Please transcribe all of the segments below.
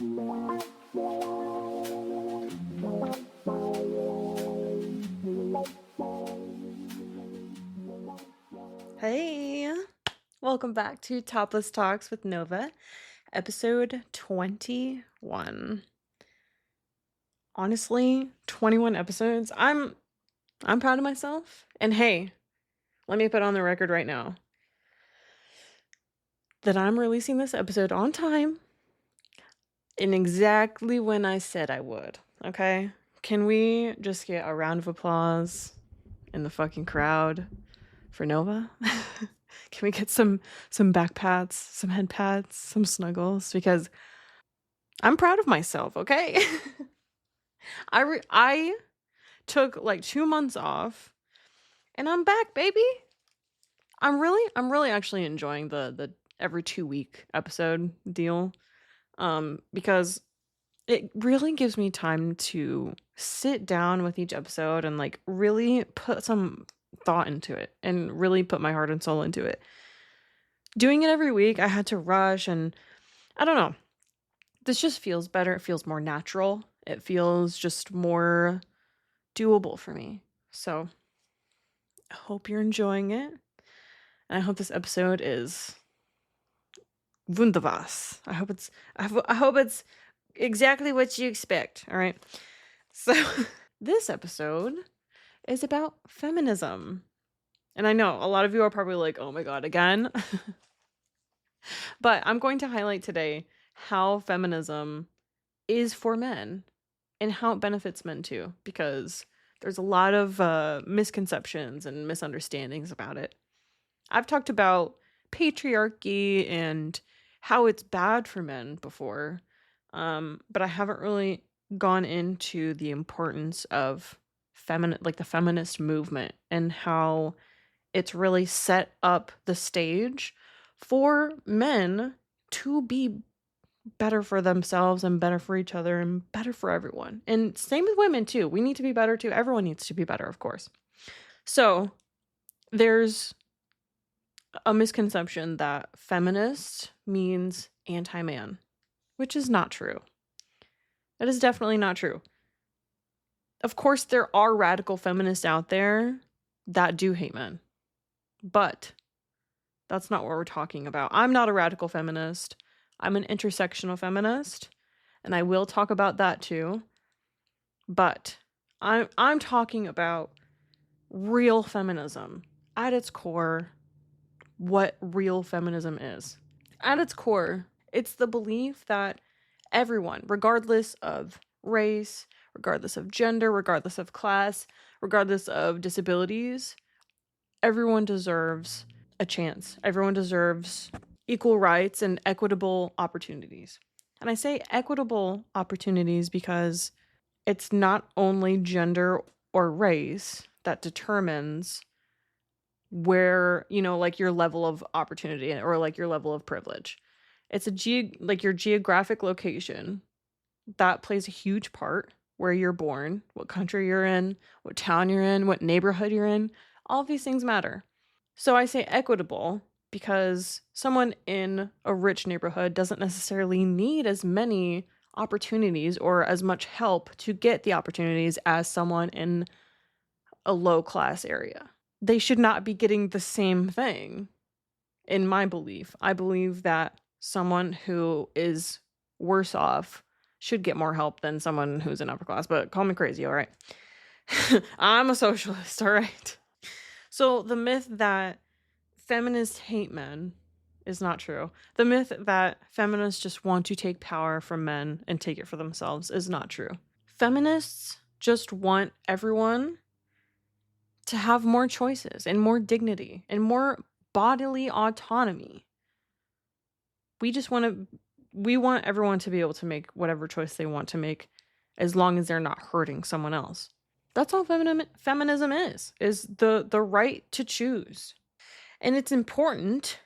Hey, welcome back to Topless Talks with Nova, episode 21. Honestly, 21 episodes. I'm proud of myself. And hey, let me put on the record right now that I'm releasing this episode on time and exactly when I said I would. Okay? Can we just get a round of applause in the fucking crowd for Nova? Can we get some back pats, some head pats, some snuggles? Because I'm proud of myself, okay? I took like 2 months off and I'm back, baby. I'm really actually enjoying the every 2-week episode deal. Because it really gives me time to sit down with each episode and like really put some thought into it and really put my heart and soul into it. Doing it every week, I had to rush and I don't know. This just feels better. It feels more natural. It feels just more doable for me. So I hope you're enjoying it. And I hope this episode is wunderwas. I hope it's exactly what you expect. All right. So this episode is about feminism. And I know a lot of you are probably like, oh my God, again. But I'm going to highlight today how feminism is for men and how it benefits men too, because there's a lot of misconceptions and misunderstandings about it. I've talked about patriarchy and how it's bad for men before, but I haven't really gone into the importance of the feminist movement and how it's really set up the stage for men to be better for themselves and better for each other and better for everyone. And same with women too. We need to be better too. Everyone needs to be better, of course. So there's a misconception that feminist means anti-man, which is not true. That is definitely not true. Of course, there are radical feminists out there that do hate men, but that's not what we're talking about. I'm not a radical feminist. I'm an intersectional feminist, and I will talk about that too. But I'm talking about real feminism at its core. What real feminism is. At its core, it's the belief that everyone, regardless of race, regardless of gender, regardless of class, regardless of disabilities, everyone deserves a chance. Everyone deserves equal rights and equitable opportunities. And I say equitable opportunities because it's not only gender or race that determines where, like your level of opportunity or like your level of privilege. It's your geographic location that plays a huge part, where you're born, what country you're in, what town you're in, what neighborhood you're in. All of these things matter. So I say equitable because someone in a rich neighborhood doesn't necessarily need as many opportunities or as much help to get the opportunities as someone in a low class area. They should not be getting the same thing, in my belief. I believe that someone who is worse off should get more help than someone who's in upper class, but call me crazy, all right? I'm a socialist, all right? So the myth that feminists hate men is not true. The myth that feminists just want to take power from men and take it for themselves is not true. Feminists just want everyone to have more choices and more dignity and more bodily autonomy. We want everyone to be able to make whatever choice they want to make as long as they're not hurting someone else. That's all feminism is the right to choose. And it's important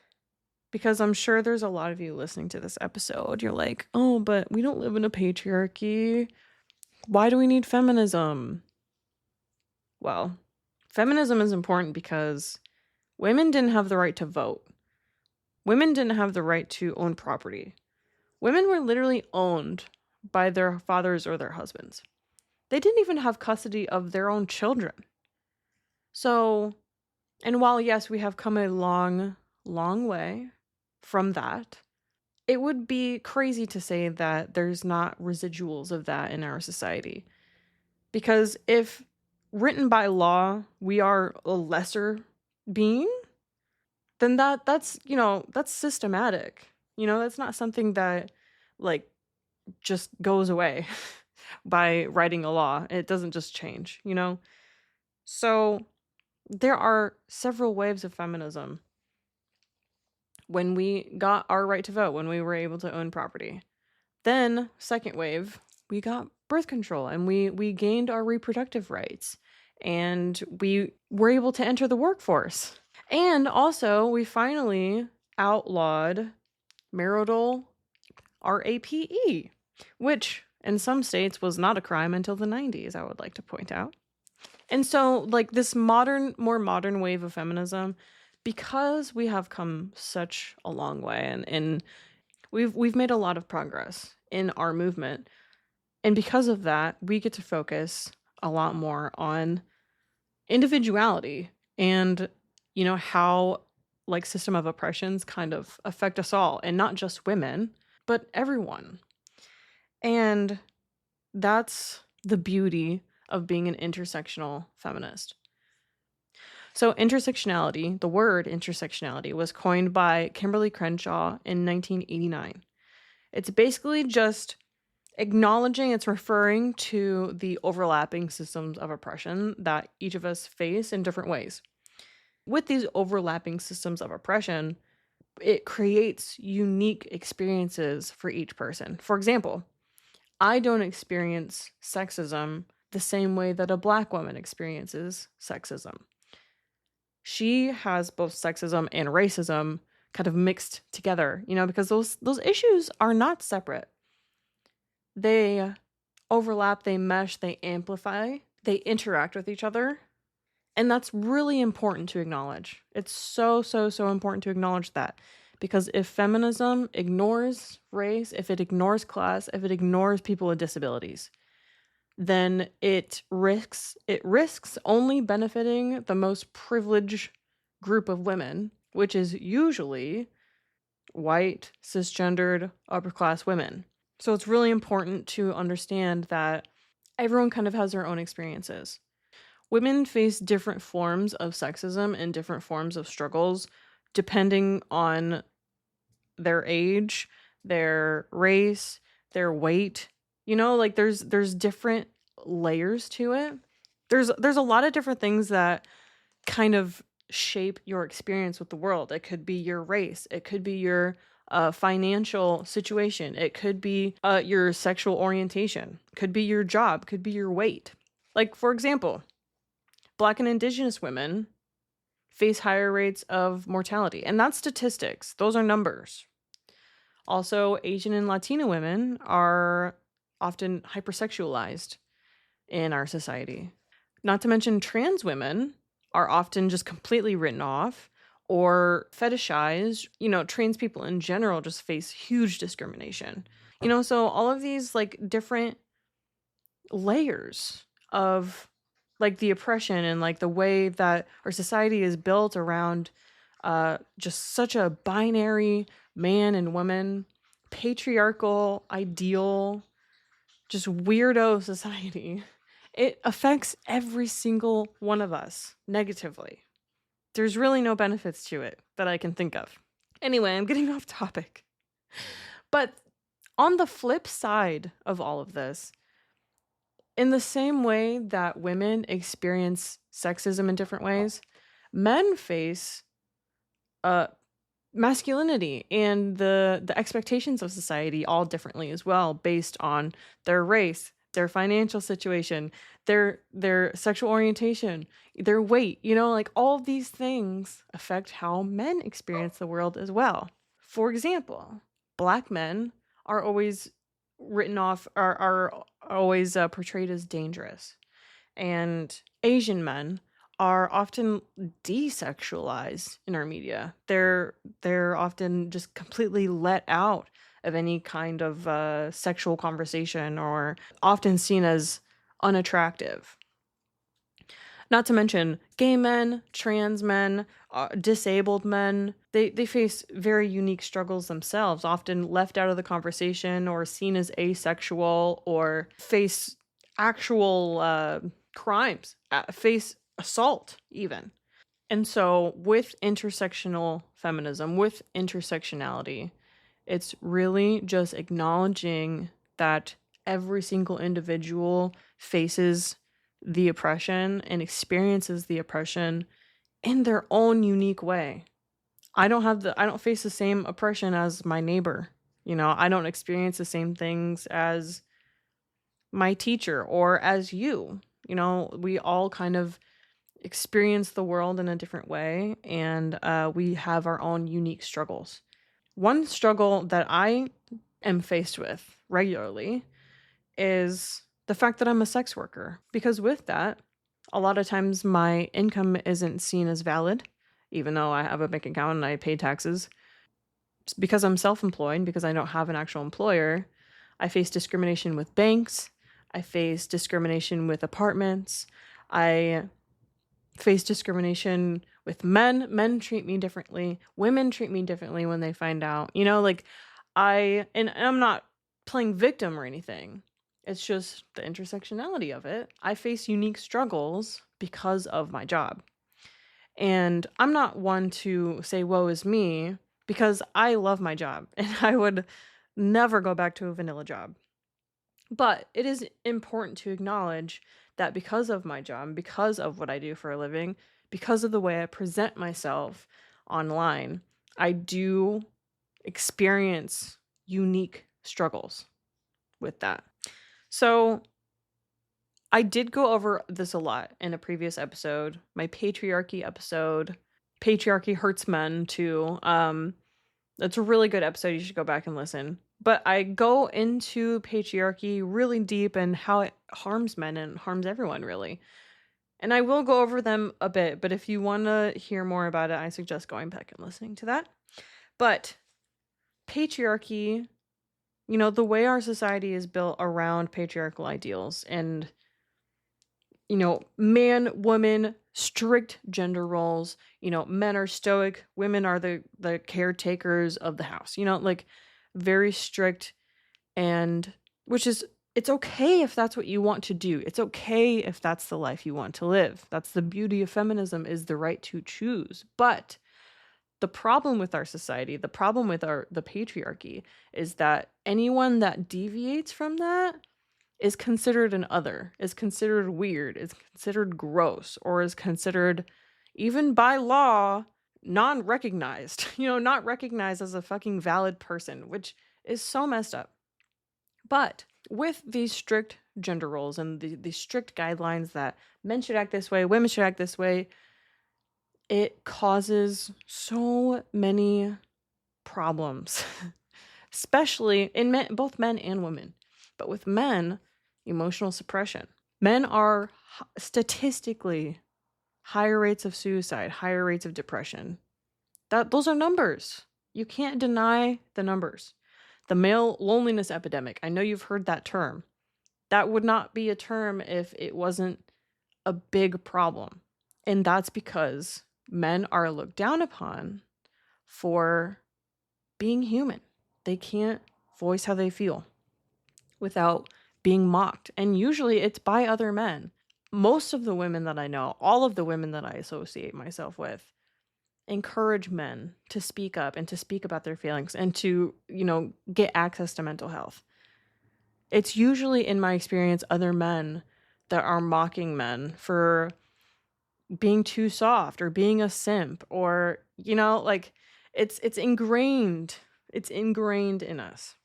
because I'm sure there's a lot of you listening to this episode. You're like, oh, but we don't live in a patriarchy. Why do we need feminism? Well, feminism is important because women didn't have the right to vote. Women didn't have the right to own property. Women were literally owned by their fathers or their husbands. They didn't even have custody of their own children. So, and while yes, we have come a long, long way from that, it would be crazy to say that there's not residuals of that in our society. Because if written by law, we are a lesser being, then that's systematic. That's not something that like just goes away by writing a law. It doesn't just change. So there are several waves of feminism. When we got our right to vote, when we were able to own property. Then, second wave, we got birth control and we gained our reproductive rights and we were able to enter the workforce. And also, we finally outlawed marital RAPE, which in some states was not a crime until the 90s, I would like to point out. And so, like, this more modern wave of feminism, because we have come such a long way and we've made a lot of progress in our movement. And because of that, we get to focus a lot more on individuality and, how like system of oppressions kind of affect us all, and not just women, but everyone. And that's the beauty of being an intersectional feminist. So intersectionality, the word intersectionality, was coined by Kimberly Crenshaw in 1989. It's basically just acknowledging it's referring to the overlapping systems of oppression that each of us face in different ways. With these overlapping systems of oppression, it creates unique experiences for each person. For example, I don't experience sexism the same way that a Black woman experiences sexism. She has both sexism and racism kind of mixed together, because those issues are not separate. They overlap, they mesh, they amplify, they interact with each other. And that's really important to acknowledge. It's so, so, so important to acknowledge that. Because if feminism ignores race, if it ignores class, if it ignores people with disabilities, then it risks only benefiting the most privileged group of women, which is usually white, cisgendered, upper class women. So it's really important to understand that everyone kind of has their own experiences. Women face different forms of sexism and different forms of struggles depending on their age, their race, their weight. Like there's different layers to it. There's a lot of different things that kind of shape your experience with the world. It could be your race, it could be your financial situation, it could be your sexual orientation, could be your job, could be your weight. Like, for example, Black and Indigenous women face higher rates of mortality, and that's statistics. Those are numbers. Also, Asian and Latina women are often hypersexualized in our society. Not to mention trans women are often just completely written off or fetishized. Trans people in general just face huge discrimination. So all of these like different layers of like the oppression and like the way that our society is built around just such a binary man and woman, patriarchal, ideal, just weirdo society. It affects every single one of us negatively. There's really no benefits to it that I can think of. Anyway, I'm getting off topic. But on the flip side of all of this, in the same way that women experience sexism in different ways, men face masculinity and the expectations of society all differently as well, based on their race, their financial situation, their sexual orientation, their weight. Like all of these things affect how men experience the world as well. For example, Black men are always written off, are always portrayed as dangerous, and Asian men are often desexualized in our media. They're often just completely let out of any kind of sexual conversation, or often seen as unattractive. Not to mention gay men, trans men, disabled men. They face very unique struggles themselves, often left out of the conversation or seen as asexual, or face actual crimes, face assault even. And so with intersectional feminism, with intersectionality, it's really just acknowledging that every single individual faces the oppression and experiences the oppression in their own unique way. I don't face the same oppression as my neighbor. I don't experience the same things as my teacher or as you. We all kind of experience the world in a different way, and we have our own unique struggles. One struggle that I am faced with regularly is the fact that I'm a sex worker, because with that, a lot of times my income isn't seen as valid, even though I have a bank account and I pay taxes. Because I'm self-employed, because I don't have an actual employer, I face discrimination with banks. I face discrimination with apartments. I face discrimination with men. Men treat me differently. Women treat me differently when they find out. And I'm not playing victim or anything. It's just the intersectionality of it. I face unique struggles because of my job. And I'm not one to say, woe is me, because I love my job and I would never go back to a vanilla job. But it is important to acknowledge that because of my job, because of what I do for a living, because of the way I present myself online, I do experience unique struggles with that. So I did go over this a lot in a previous episode, my patriarchy episode. Patriarchy hurts men too. That's a really good episode. You should go back and listen. But I go into patriarchy really deep and how it harms men and harms everyone, really. And I will go over them a bit, but if you want to hear more about it, I suggest going back and listening to that. But patriarchy, the way our society is built around patriarchal ideals and, man, woman, strict gender roles. Men are stoic, women are the caretakers of the house. Very strict, and it's okay if that's what you want to do. It's okay if that's the life you want to live. That's the beauty of feminism, is the right to choose. But the problem with our society, the problem with the patriarchy, is that anyone that deviates from that is considered an other, is considered weird, is considered gross, or is considered, even by law, non-recognized, not recognized as a fucking valid person, which is so messed up. But with these strict gender roles and these strict guidelines that men should act this way, women should act this way, it causes so many problems, especially in both men and women. But with men, emotional suppression. Men are statistically higher rates of suicide, higher rates of depression. Those are numbers. You can't deny the numbers. The male loneliness epidemic. I know you've heard that term. That would not be a term if it wasn't a big problem. And that's because men are looked down upon for being human. They can't voice how they feel without being mocked. And usually it's by other men. Most of the women that I know, all of the women that I associate myself with, encourage men to speak up and to speak about their feelings and to, get access to mental health. It's usually, in my experience, other men that are mocking men for being too soft or being a simp, or, it's ingrained. It's ingrained in us.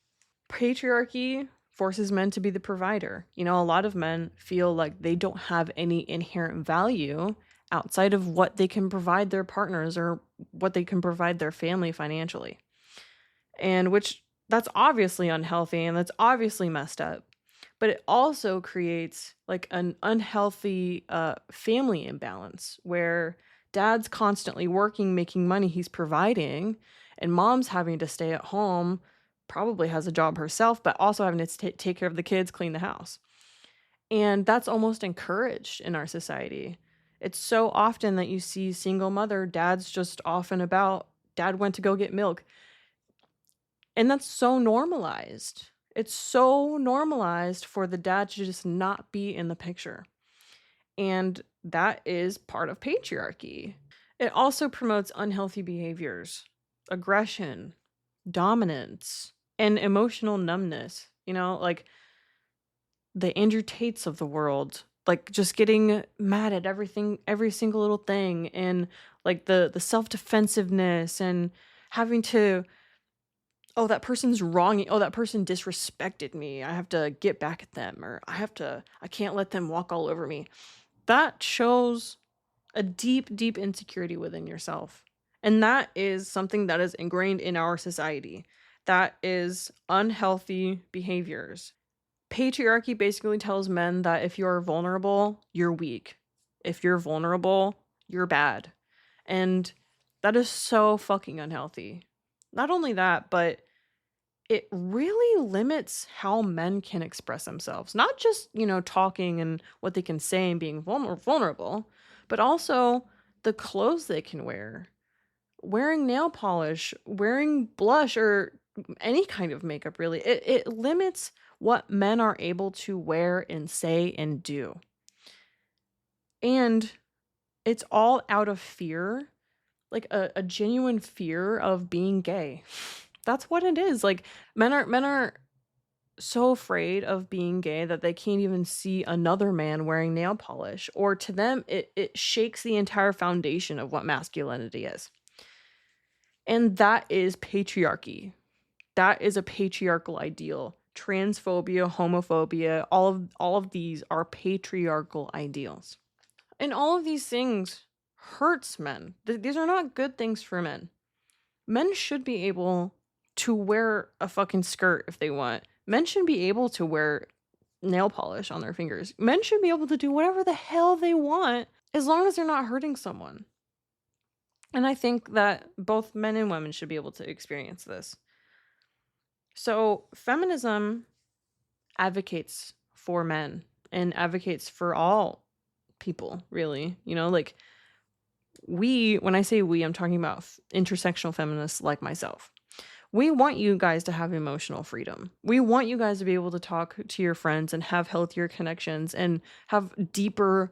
Patriarchy forces men to be the provider. A lot of men feel like they don't have any inherent value outside of what they can provide their partners or what they can provide their family financially. And that's obviously unhealthy and that's obviously messed up. But it also creates an unhealthy family imbalance where dad's constantly working, making money, he's providing, and mom's having to stay at home probably has a job herself, but also having to take care of the kids, clean the house. And that's almost encouraged in our society. It's so often that you see single mother, dad's just off and about, dad went to go get milk. And that's so normalized. It's so normalized for the dad to just not be in the picture. And that is part of patriarchy. It also promotes unhealthy behaviors, aggression, dominance, and emotional numbness. You know, like the Andrew Tates of the world, like just getting mad at everything, every single little thing, and like the self-defensiveness and having to, oh, that person's wrong, oh, that person disrespected me, I have to get back at them, or I can't let them walk all over me. That shows a deep, deep insecurity within yourself. And that is something that is ingrained in our society. That is unhealthy behaviors. Patriarchy basically tells men that if you're vulnerable, you're weak. If you're vulnerable, you're bad. And that is so fucking unhealthy. Not only that, but it really limits how men can express themselves. Not just, talking and what they can say and being vulnerable, but also the clothes they can wear. Wearing nail polish, wearing blush, or any kind of makeup, really. It limits what men are able to wear and say and do. And it's all out of fear, like a genuine fear of being gay. That's what it is. Like men are so afraid of being gay that they can't even see another man wearing nail polish, or to them it shakes the entire foundation of what masculinity is. And that is patriarchy. That is a patriarchal ideal. Transphobia, homophobia, all of these are patriarchal ideals. And all of these things hurts men. These are not good things for men. Men should be able to wear a fucking skirt if they want. Men should be able to wear nail polish on their fingers. Men should be able to do whatever the hell they want as long as they're not hurting someone. And I think that both men and women should be able to experience this. So, feminism advocates for men and advocates for all people, really. Like when I say we, I'm talking about intersectional feminists like myself. We want you guys to have emotional freedom. We want you guys to be able to talk to your friends and have healthier connections and have deeper,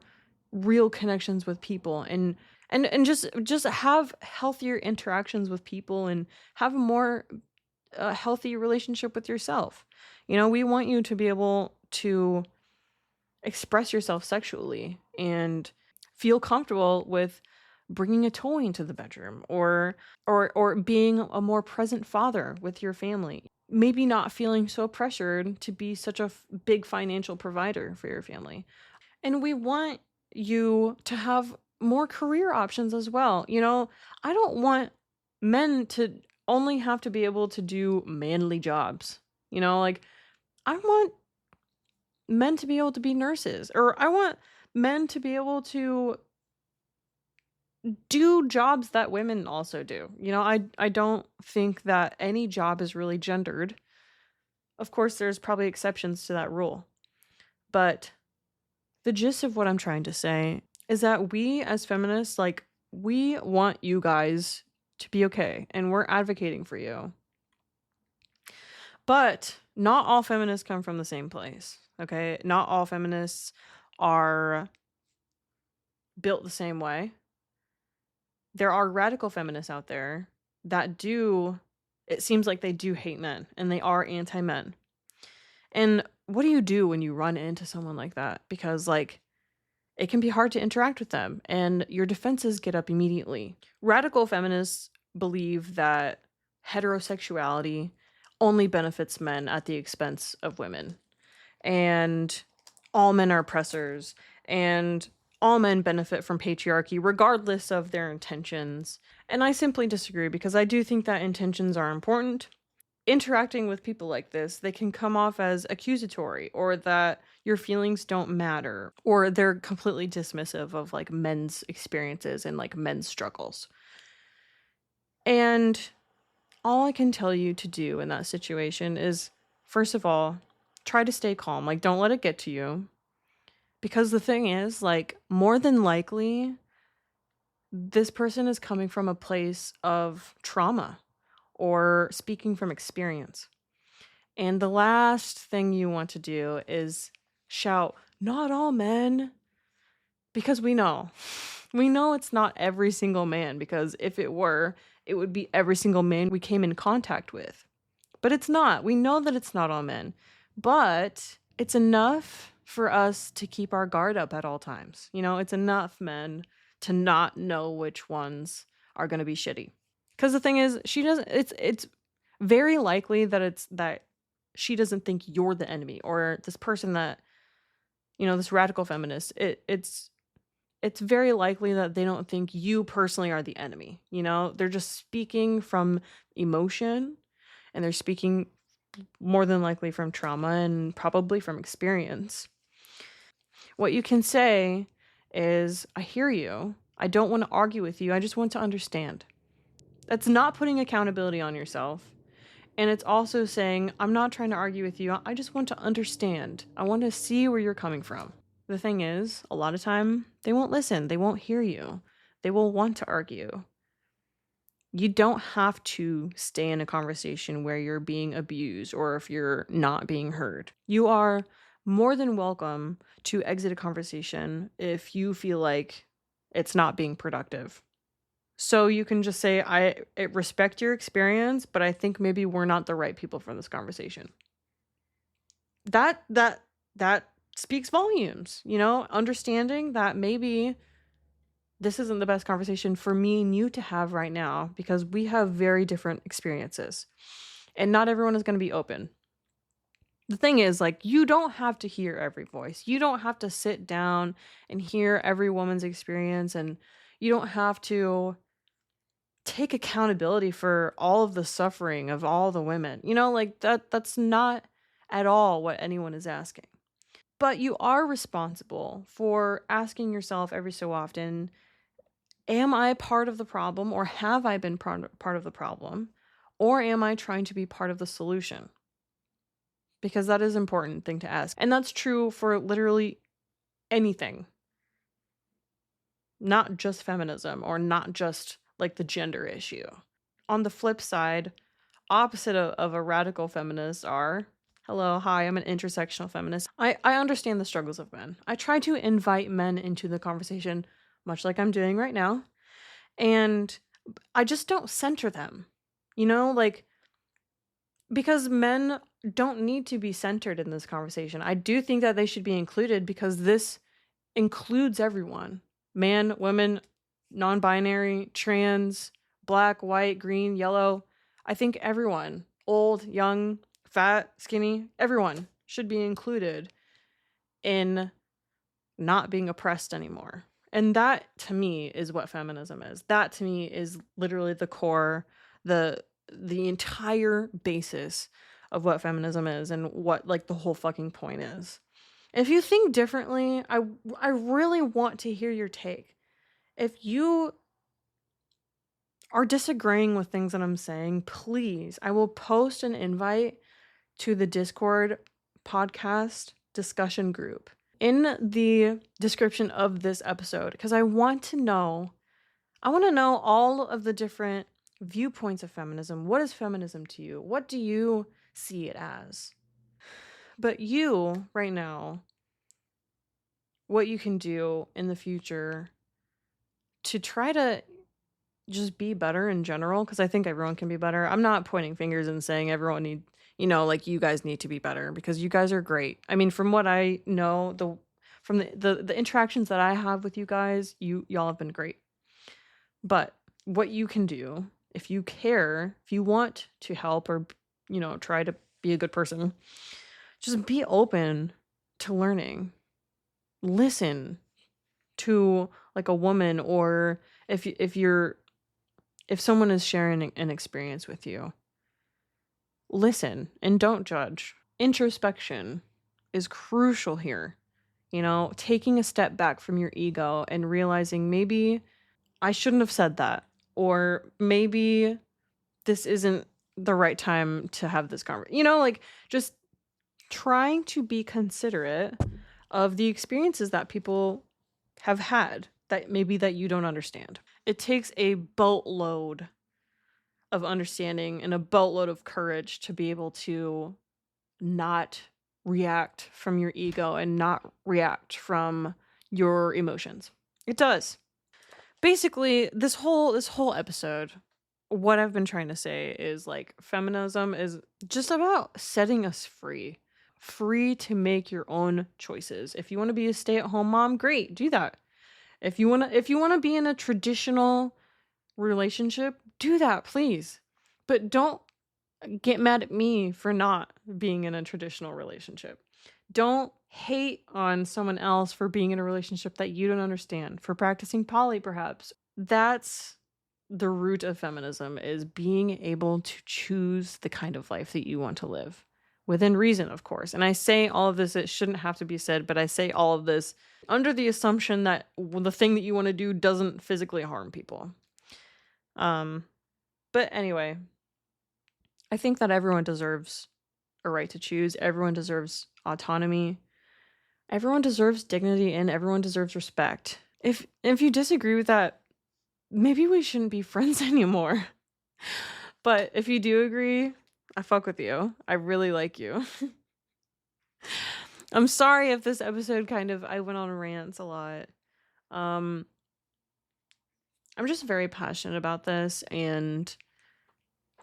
real connections with people, and just have healthier interactions with people and have a more healthy relationship with yourself. We want you to be able to express yourself sexually and feel comfortable with bringing a toy into the bedroom, or being a more present father with your family. Maybe not feeling so pressured to be such a big financial provider for your family. And we want you to have more career options as well. I don't want men to only have to be able to do manly jobs. Like I want men to be able to be nurses, or I want men to be able to do jobs that women also do. I don't think that any job is really gendered. Of course, there's probably exceptions to that rule. But the gist of what I'm trying to say is that we as feminists, like, we want you guys to be okay, and we're advocating for you. But not all feminists come from the same place, okay? Not all feminists are built the same way. There are radical feminists out there that it seems like they do hate men, and they are anti-men. And what do you do when you run into someone like that? Because, like, it can be hard to interact with them, and your defenses get up immediately. Radical feminists believe that heterosexuality only benefits men at the expense of women, and all men are oppressors, and all men benefit from patriarchy regardless of their intentions. And I simply disagree, because I do think that intentions are important. Interacting with people like this, they can come off as accusatory, or that your feelings don't matter, or they're completely dismissive of like men's experiences and like men's struggles. And All I can tell you to do in that situation is, first of all, try to stay calm. Like, don't let it get to you. Because the thing is, like, more than likely, this person is coming from a place of trauma or speaking from experience. And the last thing you want to do is shout, "Not all men," because we know. We know it's not every single man, because if it were, it would be every single man we came in contact with. But it's not. We know that it's not all men. But it's enough for us to keep our guard up at all times. You know, it's enough, men, to not know which ones are going to be shitty. Because the thing is, she doesn't, it's very likely that she doesn't think you're the enemy, or this person that, this radical feminist, it's very likely that they don't think you personally are the enemy. They're just speaking from emotion, and they're speaking more than likely from trauma and probably from experience. What you can say is, "I hear you. I don't want to argue with you. I just want to understand." That's not putting accountability on yourself. And it's also saying, "I'm not trying to argue with you. I just want to understand. I want to see where you're coming from." The thing is, a lot of time, they won't listen. They won't hear you. They will want to argue. You don't have to stay in a conversation where you're being abused or if you're not being heard. You are more than welcome to exit a conversation if you feel like it's not being productive. So you can just say, I respect your experience, but I think maybe we're not the right people for this conversation." That speaks volumes, understanding that maybe this isn't the best conversation for me and you to have right now, because we have very different experiences and not everyone is going to be open. The thing is, like, you don't have to hear every voice. You don't have to sit down and hear every woman's experience, and you don't have to take accountability for all of the suffering of all the women. Like, that's not at all what anyone is asking. But you are responsible for asking yourself every so often, am I part of the problem, or have I been part of the problem? Or am I trying to be part of the solution? Because that is an important thing to ask. And that's true for literally anything. Not just feminism, or not just like the gender issue. On the flip side, opposite of a radical feminist are, hello, hi, I'm an intersectional feminist. I understand the struggles of men. I try to invite men into the conversation, much like I'm doing right now. And I just don't center them, like, because men don't need to be centered in this conversation. I do think that they should be included, because this includes everyone: man, women, non-binary, trans, black, white, green, yellow. I think everyone, old, young, fat, skinny, everyone should be included in not being oppressed anymore. And that, to me, is what feminism is. That, to me, is literally the core, the entire basis of what feminism is, and what, like, the whole fucking point is. If you think differently, I really want to hear your take. If you are disagreeing with things that I'm saying, please, I will post an invite to the Discord podcast discussion group in the description of this episode, because I want to know all of the different viewpoints of feminism. What is feminism to you? What do you see it as? But you, right now, what you can do in the future to try to just be better in general, because I think everyone can be better. I'm not pointing fingers and saying everyone like, you guys need to be better, because you guys are great. I mean, from what I know, from the interactions that I have with you guys, y'all have been great. But what you can do, if you care, if you want to help, or try to be a good person, just be open to learning. Listen to, like, a woman, or if someone is sharing an experience with you, listen and don't judge. Introspection is crucial here. Taking a step back from your ego and realizing, maybe I shouldn't have said that, or maybe this isn't the right time to have this conversation. You know, like just trying to be considerate of the experiences that people have had that maybe that you don't understand. It takes a boatload of understanding and a boatload of courage to be able to not react from your ego and not react from your emotions. It does. Basically, this whole episode, what I've been trying to say is like feminism is just about setting us free. Free to make your own choices. If you want to be a stay-at-home mom, great, do that. If you want to be in a traditional relationship, do that, please. But don't get mad at me for not being in a traditional relationship. Don't hate on someone else for being in a relationship that you don't understand, for practicing poly perhaps. That's the root of feminism, is being able to choose the kind of life that you want to live. Within reason, of course. And I say all of this, it shouldn't have to be said, but I say all of this under the assumption that the thing that you want to do doesn't physically harm people. But anyway, I think that everyone deserves a right to choose. Everyone deserves autonomy. Everyone deserves dignity, and everyone deserves respect. If you disagree with that, maybe we shouldn't be friends anymore. But if you do agree, I fuck with you. I really like you. I'm sorry if this episode I went on rants a lot. I'm just very passionate about this, and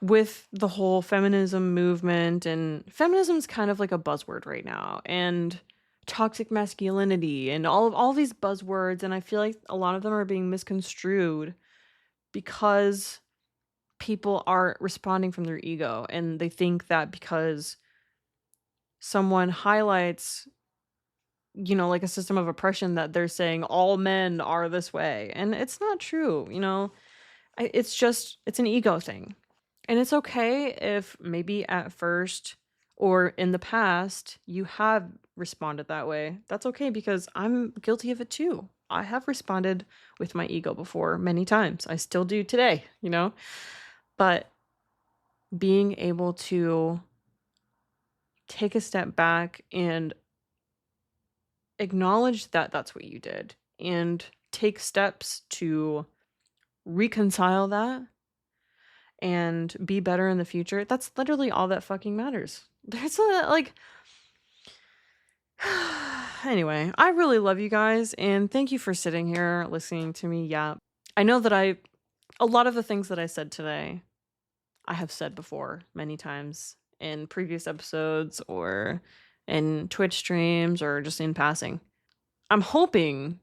with the whole feminism movement, and feminism's kind of like a buzzword right now, and toxic masculinity and all these buzzwords, and I feel like a lot of them are being misconstrued because people are responding from their ego, and they think that because someone highlights, you know, like a system of oppression, that they're saying all men are this way, and it's not true, you know. It's an ego thing. And it's okay if maybe at first or in the past you have responded that way. That's okay, because I'm guilty of it too. I have responded with my ego before many times. I still do today, you know? But being able to take a step back and acknowledge that that's what you did and take steps to reconcile that and be better in the future, that's literally all that fucking matters. There's anyway, I really love you guys, and thank you for sitting here listening to me. Yeah, I know that a lot of the things that I said today, I have said before many times in previous episodes or in Twitch streams or just in passing. I'm hoping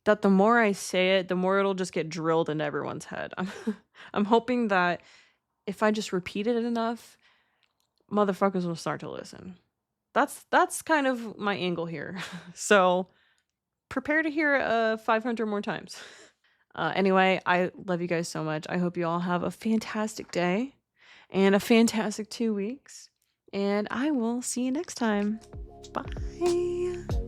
that the more I say it, the more it'll just get drilled into everyone's head. I'm hoping that if I just repeat it enough, motherfuckers will start to listen. That's kind of my angle here. So prepare to hear 500 more times. Anyway, I love you guys so much. I hope you all have a fantastic day and a fantastic 2 weeks. And I will see you next time. Bye.